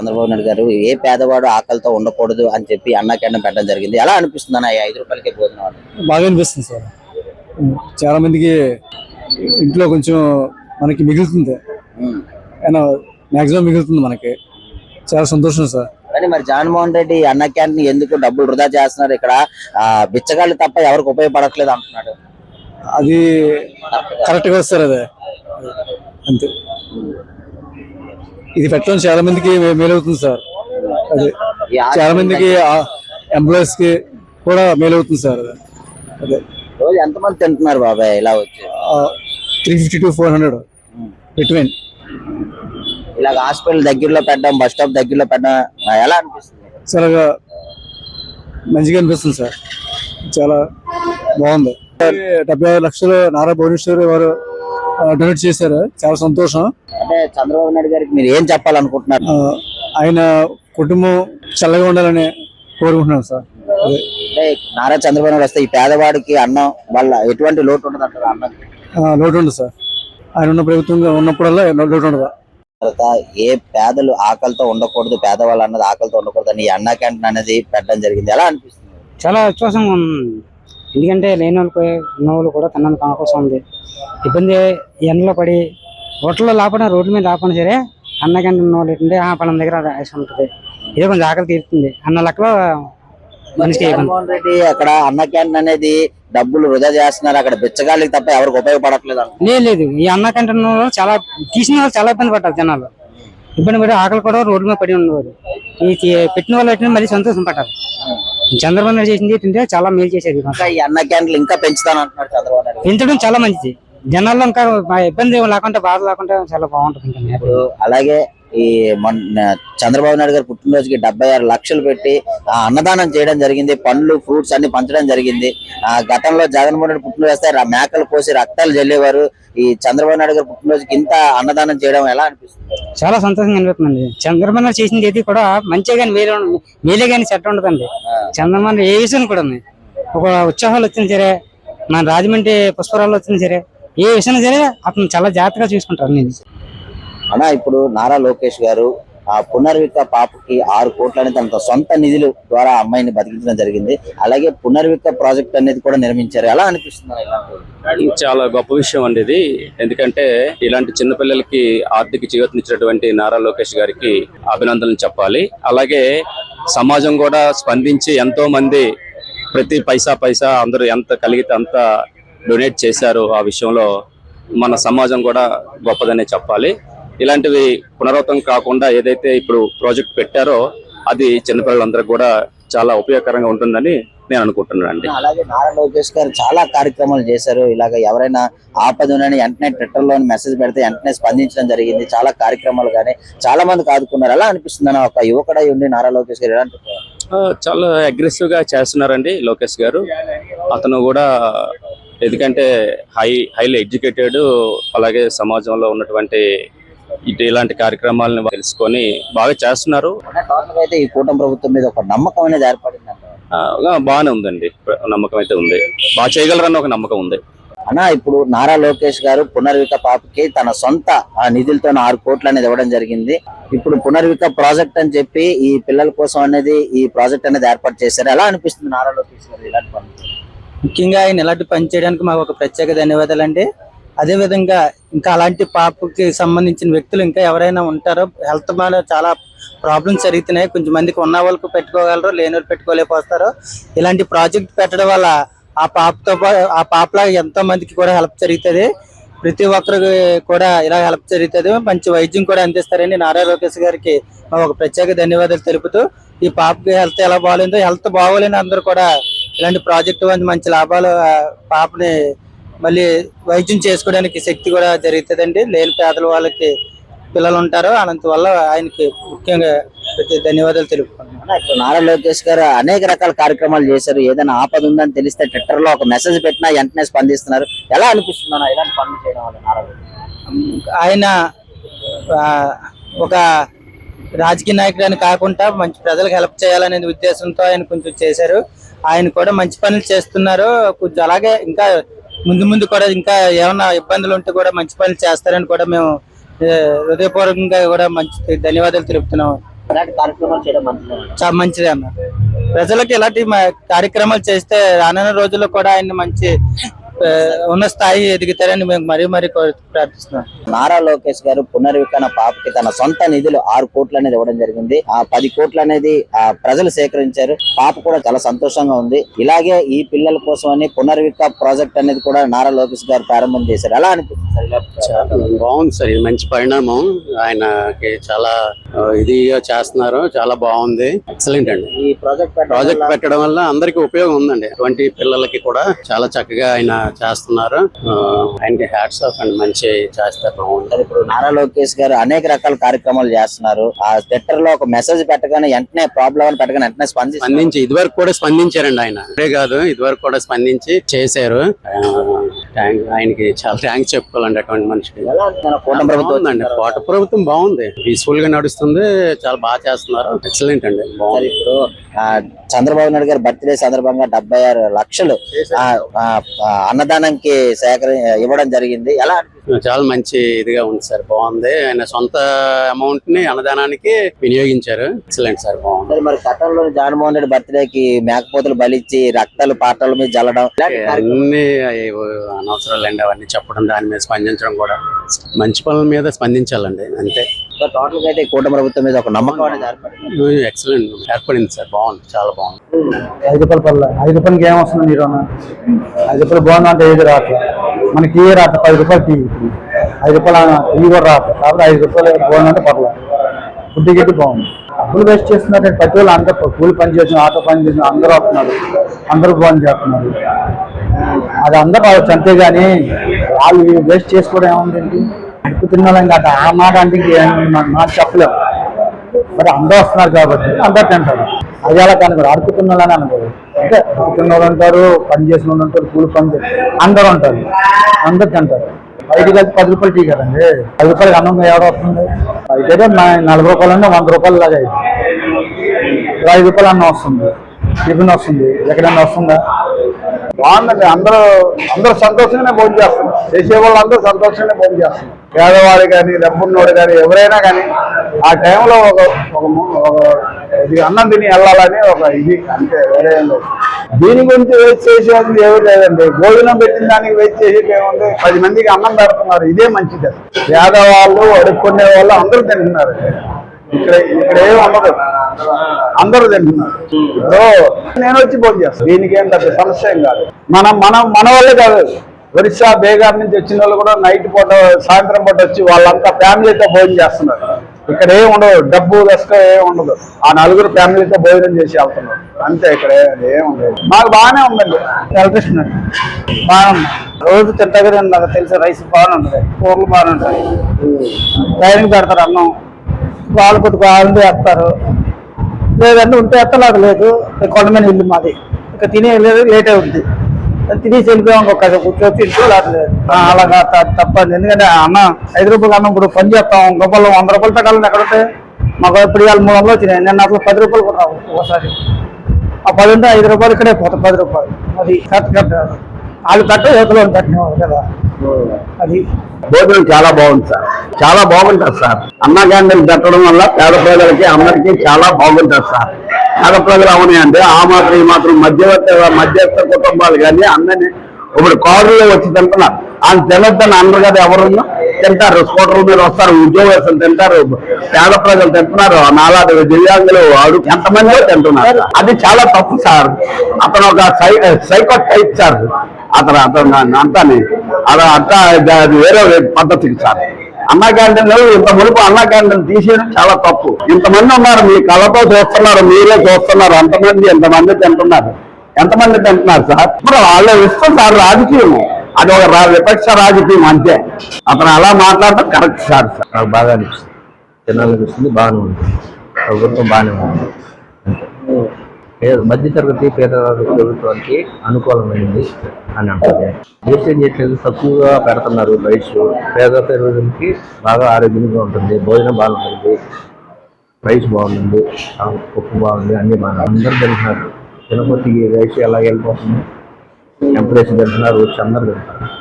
చంద్రబాబు నాయుడు గారు ఏ పేదవాడు ఆకలితో ఉండకూడదు అని చెప్పి అన్న క్యాంటీన్ పెట్టడం జరిగింది. ఎలా అనిపిస్తుంది అన్న 5 రూపాయలకే భోజనం అని? బాగా అనిపిస్తుంది సార్. చాలా మందికి ఇంట్లో కొంచెం మనకి మిగులుతుంది, మాక్సిమం మిగులుతుంది, మనకి చాలా సంతోషం సార్. కానీ మరి జగన్మోహన్ రెడ్డి అన్న క్యాంటీన్ ఎందుకు డబ్బులు వృధా చేస్తున్నారు, ఇక్కడ బిచ్చగాళ్ళు తప్ప ఎవరికి ఉపయోగపడట్లేదు అంటున్నాడు. అది కరెక్ట్ గా వస్తారు, అదే అంతే. ఇది పెట్టడం చాలా మందికి మేలవుతుంది సార్. అది చాలా మందికి ఎంప్లాయీస్ కి కూడా మేలవుతుంది సార్. అదే రోజు ఎంతమంది తింటున్నారు బాబాయ్ ఇలా వచ్చి? 350 to 400 బిట్వీన్. ఇలాగ హాస్పిటల్ దగ్గరలో పెట్టడం, బస్ స్టాప్ దగ్గరలో పెట్టడం ఎలా అనిపిస్తుంది? చాలా మంచిగా అనిపిస్తుంది సార్, చాలా బాగుంది. 76 లక్షలు నారా భువనేశ్వరి వారు డొనేట్ చేశారు, చాలా సంతోషం. అంటే చంద్రబాబు నాయుడు గారికి మీరు ఏం చెప్పాలనుకుంటున్నారు? ఆయన కుటుంబం చల్లగా ఉండాలని కోరుకుంటున్నాను సార్. అంటే నారా చంద్రబాబు నాయుడు వస్తే ఈ పేదవాడికి అన్నం వల్ల ఎటువంటి లోటు ఉండదు అంటారు? అన్నకి లోటు ఉండదు సార్. ఆయన ఉన్న ప్రభుత్వంగా ఉన్నప్పుడల్లా లోటు ఉండదు. తర్వాత ఏ పేదలు ఆకలితో ఉండకూడదు, పేదవాళ్ళు అన్నది ఆకలితో ఉండకూడదు అని అన్న క్యాంటీన్ అనేది పెట్టడం జరిగింది. ఎలా అనిపిస్తుంది? చాలా విశ్వాసం ఉంది. ఎందుకంటే లేని వాళ్ళకి ఉన్న వాళ్ళు కూడా తినడానికి అవకాశం ఉంది. ఇబ్బంది ఎండలో పడి హోటల్లో లేకపోయినా, రోడ్ల మీద లేకపోయినా సరే అన్న క్యాంటీన్ ఉన్న వాళ్ళు ఏంటంటే పలానా దగ్గర రైస్ ఉంటుంది, ఇదే కొంచెం ఆకలి తీరుతుంది అన్న లెక్కలో మనిషికి. జగన్మోహన్ రెడ్డి అక్కడ అన్న క్యాంటీన్ అనేది డబ్బులు వృధా చేస్తున్నారు, అక్కడ బిచ్చగాళ్ళకి తప్ప ఎవరికి ఉపయోగపడట్లేదు. లేదు, ఈ అన్న క్యాంటీన్ చాలా తీసిన వాళ్ళు చాలా ఇబ్బంది పడ్డారు. జనాలు ఇబ్బంది పడి ఆకలి కూడా రోడ్డు మీద పడి ఉండేవారు. ఈ పెట్టిన వాళ్ళు అయితే మళ్ళీ సంతోషం పడ్డారు. చంద్రబాబు నాయుడు చేసింది ఏంటంటే చాలా మేలు చేసేది. ఈ అన్న క్యాంటీన్ ఇంకా పెంచుతాను అంటున్నాడు చంద్రబాబు నాయుడు. పెంచడం చాలా మంచిది, జనాల్లో ఇంకా ఇబ్బంది లేకుండా, బాధ లేకుండా చాలా బాగుంటుంది. అలాగే ఈ మొన్న చంద్రబాబు నాయుడు గారు పుట్టినరోజుకి 76 లక్షలు పెట్టి అన్నదానం చేయడం జరిగింది. పండ్లు, ఫ్రూట్స్ అన్ని పంచడం జరిగింది. గతంలో జగన్మోహన్ రెడ్డి పుట్టినరోజు వస్తే మేకలు కోసి రక్తాలు జల్లేవారు. ఈ చంద్రబాబు నాయుడు గారు పుట్టినరోజుకి ఇంత అన్నదానం చేయడం ఎలా అనిపిస్తుంది? చాలా సంతోషంగా అనిపిస్తుంది. చంద్రబాబు నాయుడు చేసింది ఏది కూడా మంచిగా కానీ మేలే కానీ సెట్ ఉండదండి. చంద్రబాబు ఏ విషయం కూడా ఉంది, ఒక ఉత్సాహాలు వచ్చింది సరే, మన రాజమండ్రి పుష్పరాలు వచ్చింది సరే, ఏ విషయం సరే అతను చాలా జాగ్రత్తగా చూసుకుంటారు. నేను అన్నా, ఇప్పుడు నారా లోకేష్ గారు ఆ పునర్విక పాపకి 6 కోట్లు అనేది తన సొంత నిధుల ద్వారా అమ్మాయిని బతికించడం జరిగింది. అలాగే పునర్విక ప్రాజెక్ట్ అనేది కూడా నిర్మించారు. ఎలా అనిపిస్తుంది? చాలా గొప్ప విషయం అండి ఇది. ఎందుకంటే ఇలాంటి చిన్నపిల్లలకి ఆర్థిక చేయూతనిచ్చినటువంటి నారా లోకేష్ గారికి అభినందనలు చెప్పాలి. అలాగే సమాజం కూడా స్పందించి ఎంతో మంది ప్రతి పైసా అందరూ ఎంత కలిగితే అంత డొనేట్ చేశారు. ఆ విషయంలో మన సమాజం కూడా గొప్పదనే చెప్పాలి. ఇలాంటివి పునరావృతం కాకుండా ఏదైతే ఇప్పుడు ప్రాజెక్ట్ పెట్టారో అది చిన్నపిల్లలందరికీ కూడా చాలా ఉపయోగకరంగా ఉంటుందని నేను అనుకుంటున్నాను అండి. అలాగే నారా లోకేష్ గారు చాలా కార్యక్రమాలు చేశారు. ఇలాగ ఎవరైనా ఆపదనని వెంటనే ట్విట్టర్లో మెసేజ్ పెడితే వెంటనే స్పందించడం జరిగింది. చాలా కార్యక్రమాలు కానీ చాలా మందికి ఆదుకున్నారు. ఎలా అనిపిస్తుంది? ఒక యువకుడై ఉండి నారా లోకేష్ గారు ఎలాంటి చాలా అగ్రెసివ్ గా చేస్తున్నారండి లోకేష్ గారు. అతను కూడా ఎందుకంటే హైలీ ఎడ్యుకేటెడ్, అలాగే సమాజంలో ఉన్నటువంటి ఇలాంటి కార్యక్రమాలను తెలుసుకొని బాగా చేస్తున్నారు. అయితే ఈ కూటమి ప్రభుత్వం మీద ఒక నమ్మకం అనేది ఏర్పడింది. బాగానే ఉందండి, నమ్మకం అయితే ఉంది. బాగా చేయగలరన్న ఒక నమ్మకం ఉంది. అన్నా, ఇప్పుడు నారా లోకేష్ గారు పునర్విక పాపకి తన సొంత నిధులతో 6 కోట్లు అనేది ఇవ్వడం జరిగింది. ఇప్పుడు పునర్విక ప్రాజెక్ట్ అని చెప్పి ఈ పిల్లల కోసం అనేది ఈ ప్రాజెక్ట్ అనేది ఏర్పాటు చేశారు. ఎలా అనిపిస్తుంది నారా లోకేష్ గారు ఇలాంటి పనులు? ముఖ్యంగా ఆయన ఇలాంటి పని చేయడానికి మాకు ఒక ప్రత్యేక ధన్యవాదాలు అండి. అదే విధంగా ఇంకా అలాంటి పాపకి సంబంధించిన వ్యక్తులు ఇంకా ఎవరైనా ఉంటారో, హెల్త్ మీద చాలా ప్రాబ్లమ్స్ జరుగుతున్నాయి, కొంచెం మందికి ఉన్న వాళ్ళకు పెట్టుకోగలరు, లేని వాళ్ళు పెట్టుకోలేకపోతారు. ఇలాంటి ప్రాజెక్ట్ పెట్టడం వల్ల ఆ పాపలా ఎంతో మందికి కూడా హెల్ప్ జరుగుతుంది. ప్రతి ఒక్కరికి కూడా ఇలా హెల్ప్ జరుగుతుంది. మంచి వైద్యం కూడా అందిస్తారని నారా లోకేష్ గారికి ఒక ప్రత్యేక ధన్యవాదాలు తెలుపుతూ, ఈ పాపకి హెల్త్ ఎలా బాగాలేదో, హెల్త్ బాగోలేని అందరూ కూడా ఇలాంటి ప్రాజెక్టు మంచి లాభాలు పాపని మళ్ళీ వైద్యం చేసుకోవడానికి శక్తి కూడా జరుగుతుందండి. లేని పేదల వాళ్ళకి పిల్లలు ఉంటారు. అందువల్ల ఆయనకి ముఖ్యంగా ధన్యవాదాలు తెలుపుకుంటున్నాను. ఇప్పుడు నారా లోకేష్ గారు అనేక రకాల కార్యక్రమాలు చేశారు. ఏదైనా ఆపద ఉందని తెలిస్తే ట్విట్టర్ లో ఒక మెసేజ్ పెట్టినా వెంటనే స్పందిస్తున్నారు. ఎలా అనిపిస్తుంది ఇలాంటి పనులు చేయడం వల్ల? నారా ఆయన ఒక రాజకీయ నాయకుడు కాకుండా మంచి ప్రజలకు హెల్ప్ చేయాలనే ఉద్దేశంతో ఆయన కొంచెం చేశారు. ఆయన కూడా మంచి పనులు చేస్తున్నారు. కొంచెం అలాగే ఇంకా ముందు కూడా ఇంకా ఏమైనా ఇబ్బందులు ఉంటే కూడా మంచి పనులు చేస్తారని కూడా మేము హృదయపూర్వకంగా కూడా మంచి ధన్యవాదాలు తెలుపుతున్నాం. ఇలాంటి కార్యక్రమాలు చేయడం మంచిది. చాలా మంచిది అన్న. ప్రజలకు ఇలాంటి కార్యక్రమాలు చేస్తే రానున్న రోజుల్లో కూడా ఆయన మంచి ఉన్న స్థాయి ఎదుగుతారని మేము మరీ ప్రార్థిస్తున్నాం. నారా లోకేష్ గారు పునర్వికరణ పాపకి తన సొంత నిధులు 6 కోట్లు అనేది ఇవ్వడం జరిగింది. ఆ 10 కోట్లు అనేది ప్రజలు సేకరించారు. పాప కూడా చాలా సంతోషంగా ఉంది. ఇలాగే ఈ పిల్లల కోసం అని పునర్విక ప్రాజెక్ట్ అనేది కూడా నారా లోకేష్ గారు ప్రారంభం చేశారు. ఎలా అనిపిస్తుంది? బాగుంది సార్, ఇది మంచి పరిణామం. ఆయనకి చాలా ఇదిగా చేస్తున్నారు, చాలా బాగుంది, ఎక్సలెంట్ అండి. ఈ ప్రాజెక్ట్ పెట్టడం వల్ల అందరికి ఉపయోగం ఉందండి. 20 పిల్లలకి కూడా చాలా చక్కగా ఆయన చేస్తున్నారు. ఆయనకి హ్యాట్స్ ఆఫ్ అండ్ మంచి చేస్తారు, బాగుంది. ఇప్పుడు నారా లోకేష్ గారు అనేక రకాల కార్యక్రమాలు చేస్తున్నారు. ఆ ట్విట్టర్ లో ఒక మెసేజ్ పెట్టగానే వెంటనే ప్రాబ్లం అని పెట్టగానే వెంటనే స్పందించి ఇదివరకు కూడా స్పందించారండి. ఆయన అదే కాదు, ఇదివరకు కూడా స్పందించి చేశారు. ఆయనకి చాలా థ్యాంక్స్ చెప్పుకోవాలండి అటువంటి మనిషికి. కూటమి ప్రభుత్వం అండి, కోట ప్రభుత్వం బాగుంది, పీస్ఫుల్ గా నడుస్తుంది, చాలా బాగా చేస్తున్నారు, ఎక్సలెంట్ అండి, బాగుంది. ఇప్పుడు చంద్రబాబు నాయుడు గారి బర్త్డే సందర్భంగా 76 లక్షలు అన్నదానంకి ఇవ్వడం జరిగింది. ఎలా చాలా మంచి ఇదిగా ఉంది సార్, బాగుంది. ఆయన సొంత అమౌంట్ ని అన్నదానానికి వినియోగించారు, ఎక్సలెంట్ సార్, బాగుంది. మరి గతంలో జగన్మోహన్ రెడ్డి బర్త్డేకి మేకపోతలు బలిచ్చి రక్తాలు పాటల మీద జల్లడం అన్ని అనవసరాలు అండి, అవన్నీ చెప్పడం, దాని మీద స్పందించడం కూడా మంచి పనుల మీద స్పందించాలండి, అంతే. టోటల్ గా అయితే కూటమి ప్రభుత్వం మీద ఒక నమ్మకం అనేది ఎక్సలెంట్ ఏర్పడింది సార్, బాగుంది, చాలా బాగుంది. 5 రూపాయల పర్లే, 5 రూపాయలకి ఏమొస్తుంది మీరు? 5 రూపాయలు బాగుంది అంటే ఏది రాదు, మనకి ఏ రాదు. 10 రూపాయలు టీ, 5 రూపాయలు టీ కూడా రాదు. కాబట్టి 5 రూపాయలు బాగుంది అంటే పర్లేదు, ఫుడ్ గిట్టి బాగుంది. డబ్బులు వేస్ట్ చేస్తున్నారు ప్రతి వాళ్ళు. అందరూ కూలి పని చేసిన, ఆటో పని చేసిన అందరూ వస్తున్నారు, అందరూ బాగుంది చేస్తున్నారు. అది అందరూ రావచ్చు, అంతేగాని వాళ్ళు వేస్ట్ చేసుకోవడం ఏముందండి? అడుగు తినాలని కాదు ఆ మాట అంటే మాట చెప్పలేము. మరి అందరూ వస్తున్నారు కాబట్టి అందరు తింటారు. అది ఎలా కనుక అడుగు తినాలని అనుకోరు. అంటే అడుగు తిన్న వాళ్ళు ఉంటారు, పని చేసిన వాళ్ళు ఉంటారు, కూలి పని చేసి అందరూ ఉంటారు, అందరు తింటారు. బయటకి వెళ్తే 10 రూపాయలు టీ కదండి, 10 రూపాయలకి అన్నం ఎవరు వస్తుంది? అయితే 40 రూపాయలు అంటే 100 రూపాయలు లాగా అయితే 5 రూపాయలు అన్నం వస్తుంది, టిఫిన్ వస్తుంది, ఎక్కడన్నా వస్తుందా? బాగుందండి. అందరూ సంతోషంగానే భోజనం చేస్తున్నారు, చేసేవాళ్ళు అందరూ సంతోషంగానే భోజనం చేస్తున్నారు. పేదవాడు కానీ డబ్బున్నోడు కానీ ఎవరైనా కానీ ఆ టైంలో ఇది అన్నం తిని వెళ్ళాలని ఒక ఇది, అంటే వేరే దీని గురించి వెయిట్ చేసేది ఏమీ లేదండి. భోజనం పెట్టిన దానికి వెయిట్ చేసేది ఏముంది? 10 మందికి అన్నం పెడుతున్నారు, ఇదే మంచిది. పేదవాళ్ళు అడుక్కునే వాళ్ళు అందరూ తింటున్నారు. ఇక్కడ ఏమి ఉండదు, అందరూ తింటున్నారు. నేను వచ్చి భోజనం చేస్తాను, దీనికి ఏం పెద్ద సమస్య ఏం కాదు. మన వాళ్ళే కాదు, ఒరిస్సా బేగార్ నుంచి వచ్చిన వాళ్ళు కూడా నైట్ పూట సాయంత్రం పూట వచ్చి వాళ్ళంతా ఫ్యామిలీతో భోజనం చేస్తున్నారు. ఇక్కడ ఏమి ఉండదు, డబ్బు దశక ఏమి ఉండదు. ఆ 4 ఫ్యామిలీతో భోజనం చేసి వెళ్తున్నారు, అంతే. ఇక్కడ ఏమి ఉండదు. మాకు బాగానే ఉందండి. ఎలక్ట్రిషన్ బాగుంది, రోజు తింటా నాకు తెలిసి రైస్ బాగానే ఉంటుంది, కూరలు బాగానే ఉంటాయి, టైంకి పెడతారు అన్నం, వాళ్ళు కొద్దిగా ఆలు వేస్తారు, లేదంటే ఉంటే ఎత్తలాగా లేదు. కొండమైన ఇల్లు మాది, ఇంకా తినే లేదు, లేట్ అవుతుంది. తినేసి వెళ్ళిపోయాం, ఒక్క కూర్చొని తింటూ లేదు. అలాగా తప్పదు. ఎందుకంటే అన్నం 5 రూపాయలు అన్నం ఇప్పుడు పని చేస్తాం, రూపాయలు 100 రూపాయలు తగ్గాలని ఎక్కడ ఉంటాయి? మాకు ఇప్పుడు ఇవాళ 300 వచ్చినాయి, నేను అసలు 10 రూపాయలు కూడా రావు ఒకసారి. ఆ 10 ఉంటే 5 రూపాయలు ఇక్కడే పోతాయి, 10 రూపాయలు. అది కరెక్ట్ వాళ్ళు కట్ట యువతలో పెట్టినవాళ్ళు కదా. అది భోజనం చాలా బాగుంది సార్, చాలా బాగుంటుంది సార్. అన్న క్యాంటీన్ పెట్టడం వల్ల పేద ప్రజలకి అందరికీ చాలా బాగుంటుంది సార్. పేద ప్రజలు అవునాయి అంటే ఆ మాత్రం ఈ మాత్రం మధ్యస్థ కుటుంబాలు కానీ అందరినీ ఇప్పుడు కారులో వచ్చి తింటున్నారు. ఆయన తినొద్దని అందరు కదా, ఎవరున్నా తింటారు, స్కూటర్ల మీద వస్తారు, ఉద్యోగస్తులు తింటారు, పేద ప్రజలు తింటున్నారు, నాలాంటి దివ్యాంగులు అడుగు ఎంతమందిలో తింటున్నారు. అది చాలా తప్పు సార్. అతను ఒక సైకో టైప్ సార్. అతను అంతాని అట్లా వేరే పద్ధతికి సార్. అన్నా క్యాంటీన్లు ఇంత మునుపు అన్నా క్యాంటీన్ తీసేయడం చాలా తప్పు. ఇంతమంది ఉన్నారు, మీ కళ్ళతో చూస్తున్నారు, మీరే చూస్తున్నారు, ఎంతమంది తింటున్నారు, ఎంతమంది తింటున్నారు సార్. ఇప్పుడు వాళ్ళు ఇష్టం సార్, రాజకీయం అది ఒక విపక్ష రాజకీయం అంతే. అతను అలా మాట్లాడటం కరెక్ట్ సార్. నాకు బాగా అనిపిస్తుంది, తినాలనిపిస్తుంది, బాగానే ఉంది, ప్రభుత్వం బాగానే ఉంది. మధ్యతరగతి పేద ప్రభుత్వానికి అనుకూలమైంది అని అంటుంది. వేస్టేజ్ చేయట్లేదు, తక్కువగా పెడుతున్నారు రైస్. పేద ప్రజలకి బాగా ఆరోగ్యంగా ఉంటుంది, భోజనం బాగుంటుంది, రైస్ బాగుంటుంది, ఉప్పు బాగుంది, అన్ని బాగుంది. అందరూ తింటున్నారు. తినకపోతే రైస్ ఎలా వెళ్ళిపోతుంది? టెంపరేచర్ తింటున్నారు, వచ్చి అందరు తింటున్నారు.